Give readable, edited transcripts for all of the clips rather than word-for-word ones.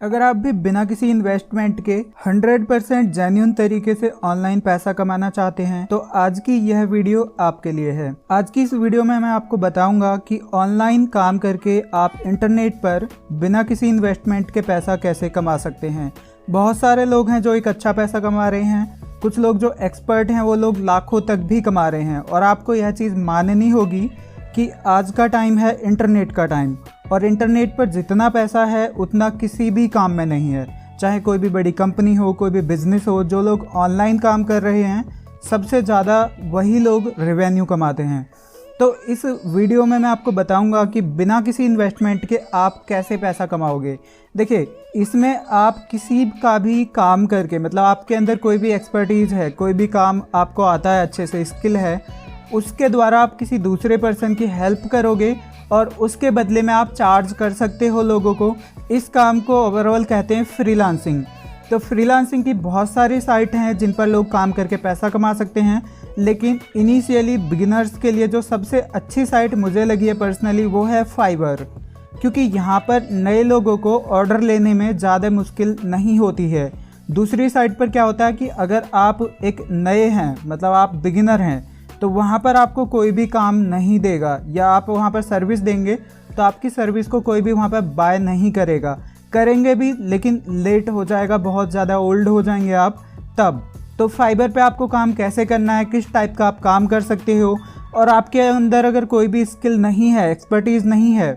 अगर आप भी बिना किसी इन्वेस्टमेंट के 100% जेन्युइन तरीके से ऑनलाइन पैसा कमाना चाहते हैं तो आज की यह वीडियो आपके लिए है। आज की इस वीडियो में मैं आपको बताऊंगा कि ऑनलाइन काम करके आप इंटरनेट पर बिना किसी इन्वेस्टमेंट के पैसा कैसे कमा सकते हैं। बहुत सारे लोग हैं जो एक अच्छा पैसा कमा रहे हैं, कुछ लोग जो एक्सपर्ट हैं वो लोग लाखों तक भी कमा रहे हैं। और आपको यह चीज़ माननी होगी कि आज का टाइम है इंटरनेट का टाइम, और इंटरनेट पर जितना पैसा है उतना किसी भी काम में नहीं है। चाहे कोई भी बड़ी कंपनी हो, कोई भी बिजनेस हो, जो लोग ऑनलाइन काम कर रहे हैं सबसे ज़्यादा वही लोग रेवेन्यू कमाते हैं। तो इस वीडियो में मैं आपको बताऊंगा कि बिना किसी इन्वेस्टमेंट के आप कैसे पैसा कमाओगे। देखिए, इसमें आप किसी का भी काम करके, मतलब आपके अंदर कोई भी एक्सपर्टीज़ है, कोई भी काम आपको आता है, अच्छे से स्किल है, उसके द्वारा आप किसी दूसरे पर्सन की हेल्प करोगे और उसके बदले में आप चार्ज कर सकते हो लोगों को। इस काम को ओवरऑल कहते हैं फ्रीलांसिंग। तो फ्रीलांसिंग की बहुत सारी साइट हैं जिन पर लोग काम करके पैसा कमा सकते हैं, लेकिन इनिशियली बिगिनर्स के लिए जो सबसे अच्छी साइट मुझे लगी है पर्सनली वो है फाइवर, क्योंकि यहाँ पर नए लोगों को ऑर्डर लेने में ज़्यादा मुश्किल नहीं होती है। दूसरी साइट पर क्या होता है कि अगर आप एक नए हैं, मतलब आप बिगिनर हैं, तो वहाँ पर आपको कोई भी काम नहीं देगा, या आप वहाँ पर सर्विस देंगे तो आपकी सर्विस को कोई भी वहाँ पर बाय नहीं करेगा। करेंगे भी लेकिन लेट हो जाएगा, बहुत ज़्यादा ओल्ड हो जाएंगे आप तब। तो फाइबर पे आपको काम कैसे करना है, किस टाइप का आप काम कर सकते हो, और आपके अंदर अगर कोई भी स्किल नहीं है, एक्सपर्टीज़ नहीं है,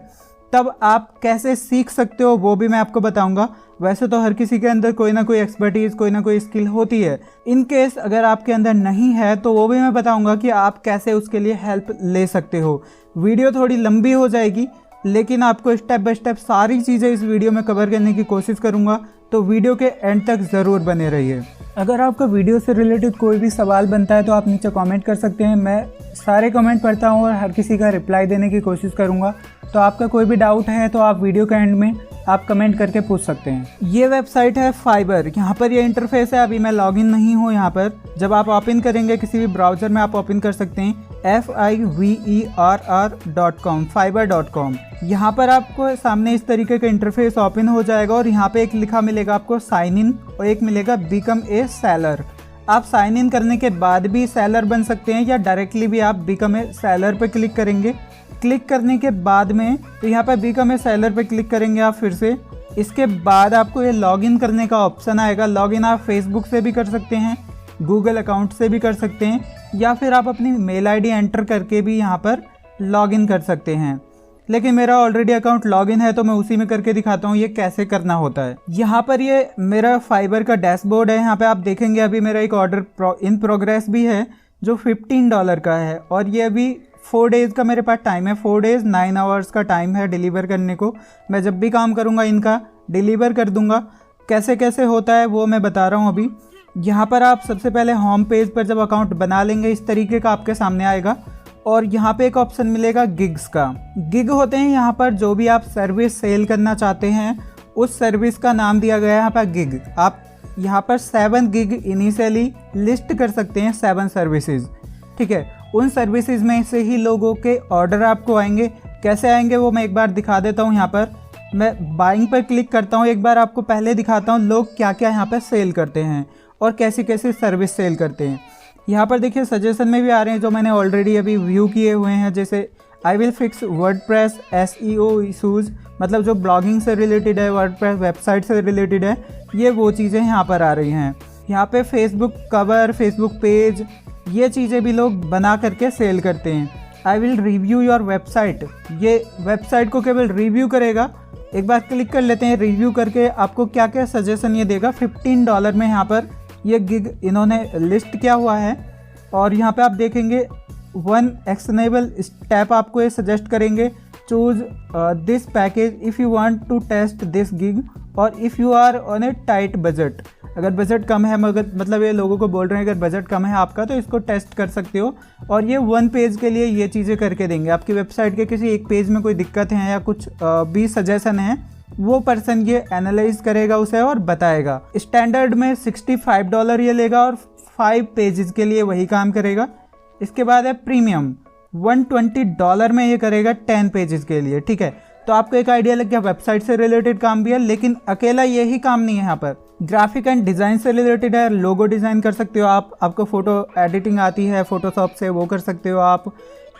तब आप कैसे सीख सकते हो वो भी मैं आपको बताऊंगा। वैसे तो हर किसी के अंदर कोई ना कोई एक्सपर्टीज़, कोई ना कोई स्किल होती है। इन केस अगर आपके अंदर नहीं है तो वो भी मैं बताऊंगा कि आप कैसे उसके लिए हेल्प ले सकते हो। वीडियो थोड़ी लंबी हो जाएगी, लेकिन आपको स्टेप बाय स्टेप सारी चीज़ें इस वीडियो में कवर करने की कोशिश करूँगा, तो वीडियो के एंड तक ज़रूर बने रहिए। अगर आपका वीडियो से रिलेटेड कोई भी सवाल बनता है तो आप नीचे कमेंट कर सकते हैं। मैं सारे कमेंट पढ़ता हूँ और हर किसी का रिप्लाई देने की कोशिश करूँगा। तो आपका कोई भी डाउट है तो आप वीडियो के एंड में आप कमेंट करके पूछ सकते हैं। ये वेबसाइट है फाइबर। यहाँ पर ये इंटरफेस है। अभी मैं लॉगिन नहीं हूँ यहाँ पर। जब आप ओपन करेंगे किसी भी ब्राउज़र में आप ओपन कर सकते हैं fiverr.com, fiverr.com। यहाँ पर आपको सामने इस तरीके का इंटरफेस ओपन हो जाएगा और यहाँ पे एक लिखा मिलेगा आपको साइन इन और एक मिलेगा बिकम ए सेलर। आप साइन इन करने के बाद भी सेलर बन सकते हैं या डायरेक्टली भी आप बिकम ए सेलर पे क्लिक करेंगे। क्लिक करने के बाद में तो यहाँ पर बिकम ए सेलर पे क्लिक करेंगे आप फिर से। इसके बाद आपको ये लॉगिन करने का ऑप्शन आएगा। लॉगिन आप फेसबुक से भी कर सकते हैं, गूगल अकाउंट से भी कर सकते हैं, या फिर आप अपनी मेल आईडी एंटर करके भी यहाँ पर लॉगिन कर सकते हैं। लेकिन मेरा ऑलरेडी अकाउंट लॉगिन है तो मैं उसी में करके दिखाता हूँ ये कैसे करना होता है। यहाँ पर ये मेरा फाइबर का डैशबोर्ड है। यहाँ पे आप देखेंगे अभी मेरा एक ऑर्डर इन प्रोग्रेस भी है जो $15 का है, और ये अभी 4 डेज़ का मेरे पास टाइम है। 4 डेज़ 9 आवर्स का टाइम है डिलीवर करने को। मैं जब भी काम करूँगा इनका डिलीवर कर दूँगा। कैसे कैसे होता है वो मैं बता रहा हूँ अभी। यहाँ पर आप सबसे पहले होम पेज पर जब अकाउंट बना लेंगे इस तरीके का आपके सामने आएगा, और यहाँ पे एक ऑप्शन मिलेगा गिग्स का। गिग होते हैं यहाँ पर जो भी आप सर्विस सेल करना चाहते हैं उस सर्विस का नाम दिया गया है यहाँ पर गिग। आप यहाँ पर 7 गिग इनिशियली लिस्ट कर सकते हैं, 7 सर्विसेज। ठीक है, उन सर्विसेज में से ही लोगों के ऑर्डर आपको आएंगे। कैसे आएंगे वो मैं एक बार दिखा देता हूँ। यहाँ पर मैं बाइंग पर क्लिक करता हूँ। एक बार आपको पहले दिखाता हूँ लोग क्या क्या यहाँ पर सेल करते हैं और कैसी कैसी सर्विस सेल करते हैं। यहाँ पर देखिए सजेशन में भी आ रहे हैं जो मैंने ऑलरेडी अभी व्यू किए हुए हैं, जैसे I will fix WordPress SEO issues, मतलब जो ब्लॉगिंग से रिलेटेड है, वर्डप्रेस वेबसाइट से रिलेटेड है, ये वो चीज़ें यहाँ पर आ रही हैं। यहाँ पे फेसबुक कवर, फेसबुक पेज, ये चीज़ें भी लोग बना करके सेल करते हैं। I will review your website, ये वेबसाइट को केवल रिव्यू करेगा। एक बार क्लिक कर लेते हैं, रिव्यू करके आपको क्या क्या सजेशन ये देगा। $15 में यहाँ पर ये गिग इन्होंने लिस्ट किया हुआ है, और यहाँ पे आप देखेंगे 1 एक्शनेबल स्टेप आपको ये सजेस्ट करेंगे। Choose this package if you want to test this gig और if you are on a tight budget. अगर बजट कम है, मगर मतलब ये लोगों को बोल रहे हैं अगर बजट कम है आपका तो इसको टेस्ट कर सकते हो। और ये 1 पेज के लिए ये चीज़ें करके देंगे। आपकी वेबसाइट के किसी एक पेज में कोई दिक्कत है या कुछ भी सजेशन है, वो पर्सन ये एनालाइज करेगा उसे और बताएगा। स्टैंडर्ड में $65 ये लेगा और 5 पेजेस के लिए वही काम करेगा। इसके बाद है प्रीमियम, $120 में ये करेगा 10 पेजेस के लिए। ठीक है, तो आपको एक आइडिया लग गया वेबसाइट से रिलेटेड काम भी है, लेकिन अकेला यही काम नहीं है। यहाँ पर ग्राफिक एंड डिज़ाइन से रिलेटेड है, लोगो डिज़ाइन कर सकते हो आप, आपको फ़ोटो एडिटिंग आती है फोटोशॉप से, वो कर सकते हो आप।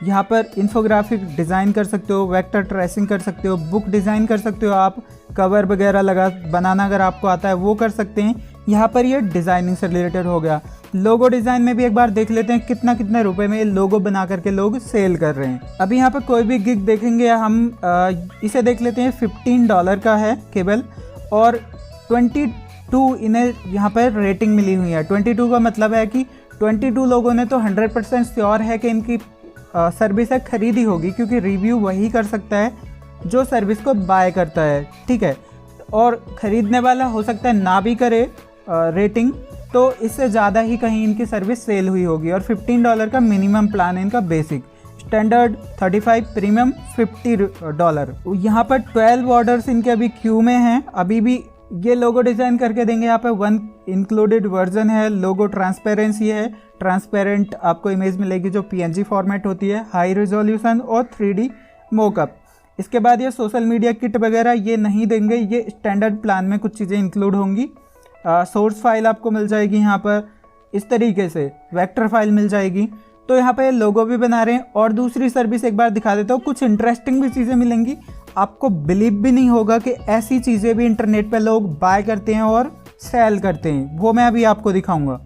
यहाँ पर इन्फोग्राफिक डिज़ाइन कर सकते हो, वेक्टर ट्रेसिंग कर सकते हो, बुक डिज़ाइन कर सकते हो आप, कवर वगैरह बनाना अगर आपको आता है वो कर सकते हैं। यहाँ पर ये डिज़ाइनिंग से रिलेटेड हो गया। लोगो डिज़ाइन में भी एक बार देख लेते हैं कितना कितने रुपए में ये लोगो बना करके लोग सेल कर रहे हैं। अभी यहाँ पर कोई भी गिग देखेंगे हम, इसे देख लेते हैं। $15 का है केवल, और 22 इन्हें यहाँ पर रेटिंग मिली हुई है। 22 का मतलब है कि 22 लोगों ने तो 100% श्योर है कि इनकी सर्विस है खरीदी होगी, क्योंकि रिव्यू वही कर सकता है जो सर्विस को बाय करता है, ठीक है। और ख़रीदने वाला हो सकता है ना भी करे रेटिंग, तो इससे ज़्यादा ही कहीं इनकी सर्विस सेल हुई होगी। और $15 का मिनिमम प्लान है इनका, बेसिक, स्टैंडर्ड 35, प्रीमियम $50। यहाँ पर 12 ऑर्डर्स इनके अभी क्यू में हैं। अभी भी ये लोगो डिज़ाइन करके देंगे। यहाँ पे 1 इंक्लूडेड वर्जन है। लोगो ट्रांसपेरेंसी है, ट्रांसपेरेंट आपको इमेज मिलेगी जो PNG फॉर्मेट होती है, हाई रिजोल्यूशन और 3D मोकअप। इसके बाद ये सोशल मीडिया किट वगैरह ये नहीं देंगे, ये स्टैंडर्ड प्लान में कुछ चीज़ें इंक्लूड होंगी। सोर्स फाइल आपको मिल जाएगी यहाँ पर, इस तरीके से वेक्टर फाइल मिल जाएगी। तो यहाँ पे लोगो भी बना रहे हैं। और दूसरी सर्विस एक बार दिखा देता हूँ, कुछ इंटरेस्टिंग भी चीज़ें मिलेंगी। आपको बिलीव भी नहीं होगा कि ऐसी चीज़ें भी इंटरनेट पे लोग बाय करते हैं और सेल करते हैं, वो मैं अभी आपको दिखाऊंगा।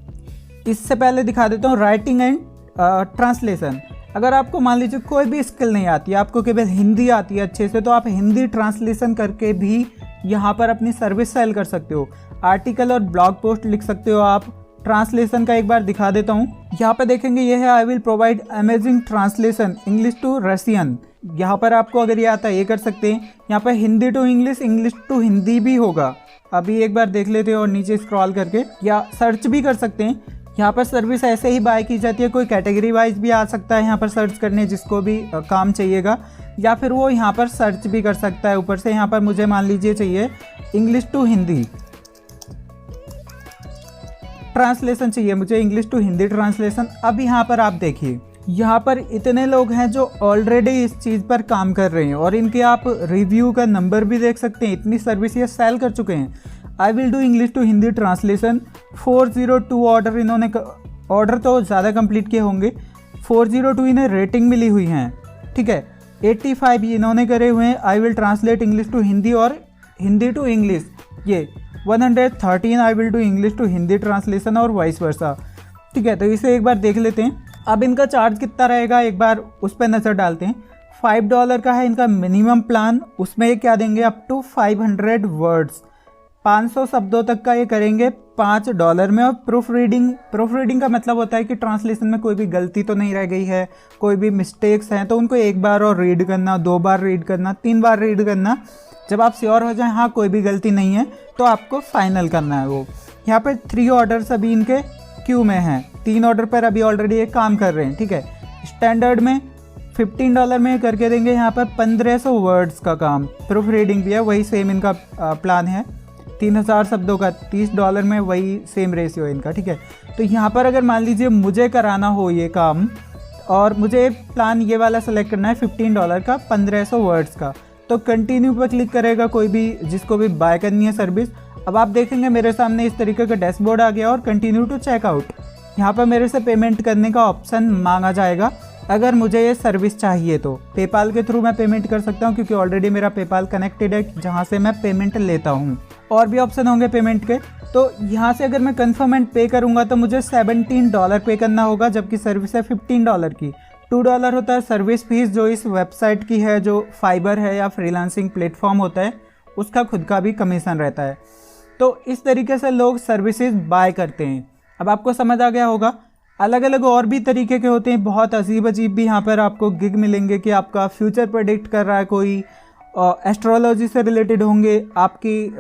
इससे पहले दिखा देता हूँ राइटिंग एंड ट्रांसलेशन। अगर आपको मान लीजिए कोई भी स्किल नहीं आती, आपको केवल हिंदी आती है अच्छे से, तो आप हिंदी ट्रांसलेशन करके भी यहाँ पर अपनी सर्विस सेल कर सकते हो। आर्टिकल और ब्लॉग पोस्ट लिख सकते हो आप। ट्रांसलेशन का एक बार दिखा देता हूँ। यहाँ पे देखेंगे ये है, I will provide amazing translation English to Russian. यहाँ पर आपको अगर ये आता है ये कर सकते हैं। यहाँ पर Hindi to English, English to Hindi भी होगा। अभी एक बार देख लेते हैं और नीचे स्क्रॉल करके, या सर्च भी कर सकते हैं। यहाँ पर सर्विस ऐसे ही बाय की जाती है, कोई कैटेगरी वाइज भी आ सकता है यहाँ पर सर्च करने, जिसको भी काम चाहिएगा, या फिर वो यहाँ पर सर्च भी कर सकता है ऊपर से। यहाँ पर मुझे मान लीजिए चाहिए इंग्लिश टू हिंदी ट्रांसलेशन, चाहिए मुझे इंग्लिश टू हिंदी ट्रांसलेशन। अब यहाँ पर आप देखिए, यहाँ पर इतने लोग हैं जो ऑलरेडी इस चीज़ पर काम कर रहे हैं, और इनके आप रिव्यू का नंबर भी देख सकते हैं। इतनी सर्विस ये सेल कर चुके हैं। I will do English to Hindi translation 402 order, इन्होंने ऑर्डर तो ज़्यादा कंप्लीट किए होंगे। 402 इन्हें रेटिंग मिली हुई हैं, ठीक है। 85 इन्होंने करे हुए हैं I will translate English to Hindi और हिंदी टू इंग्लिश। ये 113 I will do English to Hindi translation और वाइस वर्सा, ठीक है। तो इसे एक बार देख लेते हैं। अब इनका चार्ज कितना रहेगा एक बार उस पर नज़र डालते हैं। $5 का है इनका मिनिमम प्लान। उसमें ये क्या देंगे, अप टू 500 वर्ड्स, 500 शब्दों तक का ये करेंगे $5 में। और प्रूफ रीडिंग का मतलब होता है कि ट्रांसलेशन में कोई भी गलती तो नहीं रह गई है, कोई भी मिस्टेक्स हैं तो उनको एक बार और रीड करना, 2 बार रीड करना, 3 बार रीड करना। जब आप श्योर हो जाएं हाँ कोई भी गलती नहीं है, तो आपको फाइनल करना है वो। यहाँ पर 3 ऑर्डर्स अभी इनके क्यू में हैं। 3 ऑर्डर पर अभी ऑलरेडी ये काम कर रहे हैं, ठीक है। स्टैंडर्ड में $15 में करके देंगे यहाँ पर 1500 वर्ड्स का काम। प्रूफ रीडिंग भी है, वही सेम इनका प्लान है। 3000 शब्दों का $30 में, वही सेम रेशियो है इनका, ठीक है। तो यहाँ पर अगर मान लीजिए मुझे कराना हो ये काम, और मुझे प्लान ये वाला सेलेक्ट करना है $15 का 1500 वर्ड्स का, तो कंटिन्यू पर क्लिक करेगा कोई भी जिसको भी बाय करनी है सर्विस। अब आप देखेंगे मेरे सामने इस तरीके का डैशबोर्ड आ गया, और कंटिन्यू टू चेकआउट। यहाँ पर मेरे से पेमेंट करने का ऑप्शन मांगा जाएगा। अगर मुझे ये सर्विस चाहिए तो पेपाल के थ्रू मैं पेमेंट कर सकता हूँ, क्योंकि ऑलरेडी मेरा पेपाल कनेक्टेड है जहाँ से मैं पेमेंट लेता हूँ। और भी ऑप्शन होंगे पेमेंट के। तो यहाँ से अगर मैं कन्फर्म एंड पे करूँगा तो मुझे $17 पे करना होगा, जबकि सर्विस है $15 की। $2 होता है सर्विस फीस, जो इस वेबसाइट की है, जो फाइबर है या फ्रीलांसिंग प्लेटफॉर्म होता है उसका खुद का भी कमीशन रहता है। तो इस तरीके से लोग सर्विसेज बाय करते हैं। अब आपको समझ आ गया होगा। अलग अलग और भी तरीके के होते हैं, बहुत अजीब अजीब भी यहाँ पर आपको गिग मिलेंगे कि आपका फ्यूचर प्रेडिक्ट कर रहा है कोई, एस्ट्रोलॉजी से रिलेटेड होंगे, आपकी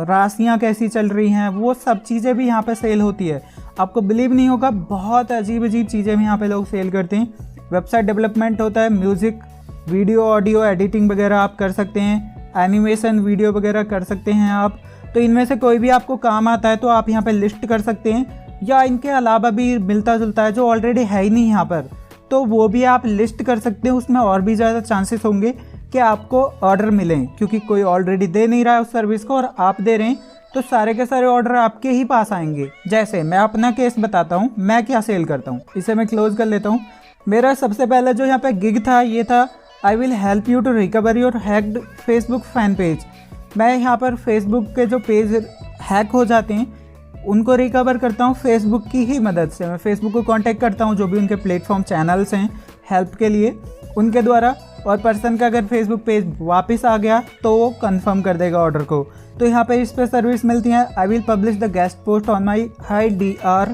राशियाँ कैसी चल रही हैं, वो सब चीज़ें भी यहाँ पे सेल होती है। आपको बिलीव नहीं होगा, बहुत अजीब अजीब चीज़ें भी यहाँ पे लोग सेल करते हैं। वेबसाइट डेवलपमेंट होता है, म्यूज़िक, वीडियो, ऑडियो एडिटिंग वगैरह आप कर सकते हैं, एनिमेशन वीडियो वगैरह कर सकते हैं आप। तो इनमें से कोई भी आपको काम आता है तो आप यहाँ पे लिस्ट कर सकते हैं, या इनके अलावा भी मिलता जुलता है जो ऑलरेडी है ही नहीं यहाँ पर, तो वो भी आप लिस्ट कर सकते हैं। उसमें और भी ज़्यादा चांसेस होंगे कि आपको ऑर्डर मिलें, क्योंकि कोई ऑलरेडी दे नहीं रहा है उस सर्विस को और आप दे रहे हैं, तो सारे के सारे ऑर्डर आपके ही पास आएंगे। जैसे मैं अपना केस बताता हूँ, मैं क्या सेल करता हूँ, इसे मैं क्लोज कर लेता हूँ। मेरा सबसे पहला जो यहाँ पे गिग था ये था I will help you to recover your hacked Facebook fan page. मैं यहाँ पर फेसबुक के जो पेज हैक हो जाते हैं उनको रिकवर करता हूँ फेसबुक की ही मदद से। मैं फेसबुक को कांटेक्ट करता हूँ, जो भी उनके प्लेटफॉर्म चैनल्स हैं हेल्प के लिए, उनके द्वारा, और पर्सन का अगर फेसबुक पेज वापस आ गया तो वो कंफर्म कर देगा ऑर्डर को। तो यहाँ पे इस पर सर्विस मिलती है। I will publish the guest post on my high DR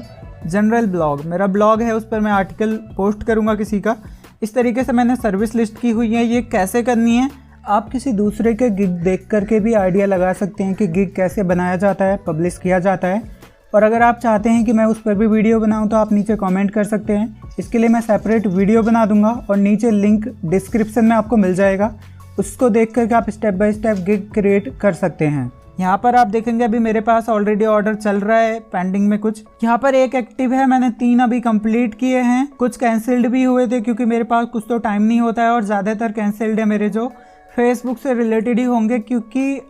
general blog. मेरा ब्लॉग है, उस पर मैं आर्टिकल पोस्ट करूँगा किसी का। इस तरीके से मैंने सर्विस लिस्ट की हुई है। ये कैसे करनी है, आप किसी दूसरे के गिग देख करके भी आइडिया लगा सकते हैं कि गिग कैसे बनाया जाता है, पब्लिश किया जाता है। और अगर आप चाहते हैं कि मैं उस पर भी वीडियो बनाऊं तो आप नीचे कमेंट कर सकते हैं। इसके लिए मैं सेपरेट वीडियो बना दूंगा और नीचे लिंक डिस्क्रिप्शन में आपको मिल जाएगा, उसको देख करके आप step by step gig create कर सकते हैं। यहाँ पर आप देखेंगे अभी मेरे पास ऑलरेडी ऑर्डर चल रहा है, पेंडिंग में कुछ। यहाँ पर एक एक्टिव है, मैंने 3 अभी कंप्लीट किए हैं। कुछ कैंसिल्ड भी हुए थे क्योंकि मेरे पास कुछ तो टाइम नहीं होता है, और ज़्यादातर कैंसिल्ड है मेरे जो फेसबुक से रिलेटेड ही होंगे, क्योंकि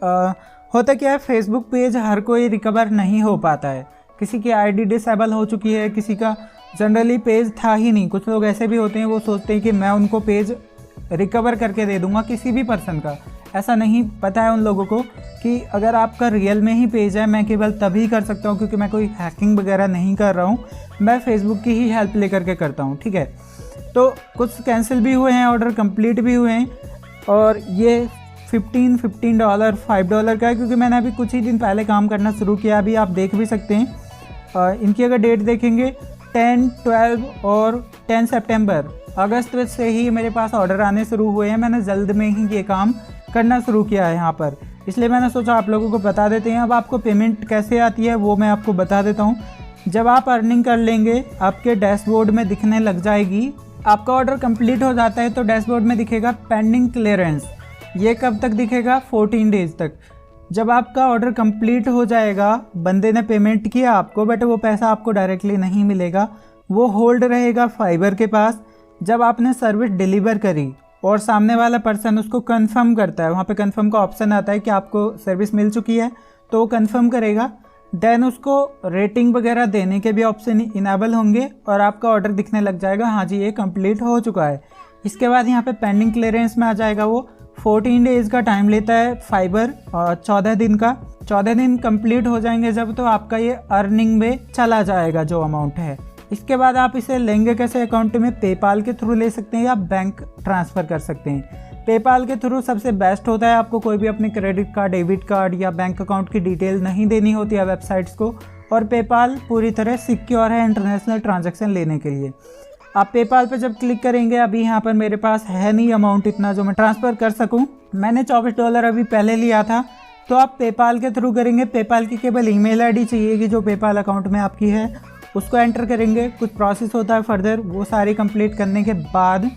होता क्या है, फेसबुक पेज हर कोई रिकवर नहीं हो पाता है। किसी की ID डिसेबल हो चुकी है, किसी का जनरली पेज था ही नहीं। कुछ लोग ऐसे भी होते हैं, वो सोचते हैं कि मैं उनको पेज रिकवर करके दे दूंगा किसी भी पर्सन का। ऐसा नहीं पता है उन लोगों को कि अगर आपका रियल में ही पेज है, मैं केवल तभी कर सकता हूँ क्योंकि मैं कोई हैकिंग वगैरह नहीं कर रहा हूँ, मैं फेसबुक की ही हेल्प लेकर के करता हूँ, ठीक है। तो कुछ कैंसिल भी हुए हैं, ऑर्डर कंप्लीट भी हुए हैं, और ये $15 $5 का है, क्योंकि मैंने अभी कुछ ही दिन पहले काम करना शुरू किया। अभी आप देख भी सकते हैं, इनकी अगर डेट देखेंगे 10, 12 और 10 सितंबर, अगस्त से ही मेरे पास ऑर्डर आने शुरू हुए हैं। मैंने जल्द में ही ये काम करना शुरू किया है यहाँ पर, इसलिए मैंने सोचा आप लोगों को बता देते हैं। अब आपको पेमेंट कैसे आती है वो मैं आपको बता देता हूँ। जब आप अर्निंग कर लेंगे, आपके डैशबोर्ड में दिखने लग जाएगी। आपका ऑर्डर कंप्लीट हो जाता है तो डैशबोर्ड में दिखेगा पेंडिंग क्लियरेंस। ये कब तक दिखेगा? 14 डेज तक। जब आपका ऑर्डर कंप्लीट हो जाएगा, बंदे ने पेमेंट किया आपको, बट वो पैसा आपको डायरेक्टली नहीं मिलेगा, वो होल्ड रहेगा फाइबर के पास। जब आपने सर्विस डिलीवर करी और सामने वाला पर्सन उसको कंफर्म करता है, वहाँ पे कंफर्म का ऑप्शन आता है कि आपको सर्विस मिल चुकी है, तो वो कंफर्म करेगा। देन उसको रेटिंग वगैरह देने के भी ऑप्शन इनेबल होंगे और आपका ऑर्डर दिखने लग जाएगा, हाँ जी ये कंप्लीट हो चुका है। इसके बाद यहाँ पे पेंडिंग क्लियरेंस में आ जाएगा। वो 14 डेज़ का टाइम लेता है फाइबर, और 14 दिन का। 14 दिन कंप्लीट हो जाएंगे जब, तो आपका ये अर्निंग में चला जाएगा जो अमाउंट है। इसके बाद आप इसे लेंगे कैसे अकाउंट में? पेपाल के थ्रू ले सकते हैं या बैंक ट्रांसफ़र कर सकते हैं। पेपाल के थ्रू सबसे बेस्ट होता है। आपको कोई भी अपने क्रेडिट कार्ड, डेबिट कार्ड या बैंक अकाउंट की डिटेल नहीं देनी होती है वेबसाइट्स को, और पेपाल पूरी तरह सिक्योर है इंटरनेशनल ट्रांजैक्शन लेने के लिए। आप पेपाल पे जब क्लिक करेंगे, अभी यहाँ पर मेरे पास है नहीं अमाउंट इतना जो मैं ट्रांसफ़र कर सकूँ, मैंने $24 अभी पहले लिया था। तो आप पेपाल के थ्रू करेंगे। पेपाल की केवल ईमेल आईडी चाहिएगी जो पेपाल अकाउंट में आपकी है, उसको एंटर करेंगे। कुछ प्रोसेस होता है फर्दर, वो सारी कंप्लीट करने के बाद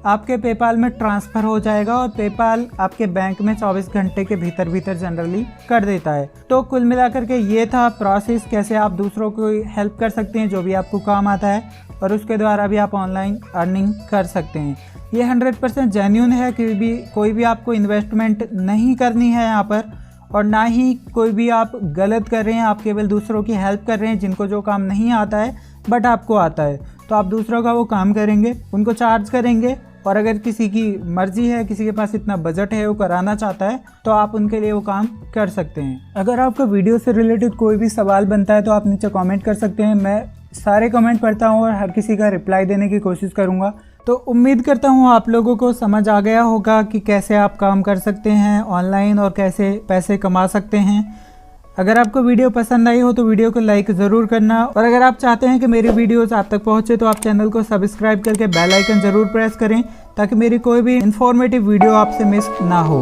आपके पेपाल में ट्रांसफ़र हो जाएगा, और पेपाल आपके बैंक में 24 घंटे के भीतर जनरली कर देता है। तो कुल मिलाकर के ये था प्रोसेस, कैसे आप दूसरों को हेल्प कर सकते हैं जो भी आपको काम आता है, और उसके द्वारा भी आप ऑनलाइन अर्निंग कर सकते हैं। ये 100% जेन्युइन है, कोई भी आपको इन्वेस्टमेंट नहीं करनी है यहाँ पर, और ना ही कोई भी आप गलत कर रहे हैं। आप केवल दूसरों की हेल्प कर रहे हैं जिनको जो काम नहीं आता है बट आपको आता है, तो आप दूसरों का वो काम करेंगे, उनको चार्ज करेंगे। और अगर किसी की मर्जी है, किसी के पास इतना बजट है, वो कराना चाहता है, तो आप उनके लिए वो काम कर सकते हैं। अगर आपका वीडियो से रिलेटेड कोई भी सवाल बनता है तो आप नीचे कमेंट कर सकते हैं। मैं सारे कमेंट पढ़ता हूँ और हर किसी का रिप्लाई देने की कोशिश करूँगा। तो उम्मीद करता हूँ आप लोगों को समझ आ गया होगा कि कैसे आप काम कर सकते हैं ऑनलाइन और कैसे पैसे कमा सकते हैं। अगर आपको वीडियो पसंद आई हो तो वीडियो को लाइक ज़रूर करना, और अगर आप चाहते हैं कि मेरी वीडियोस आप तक पहुंचे तो आप चैनल को सब्सक्राइब करके बेल आइकन ज़रूर प्रेस करें, ताकि मेरी कोई भी इन्फॉर्मेटिव वीडियो आपसे मिस ना हो।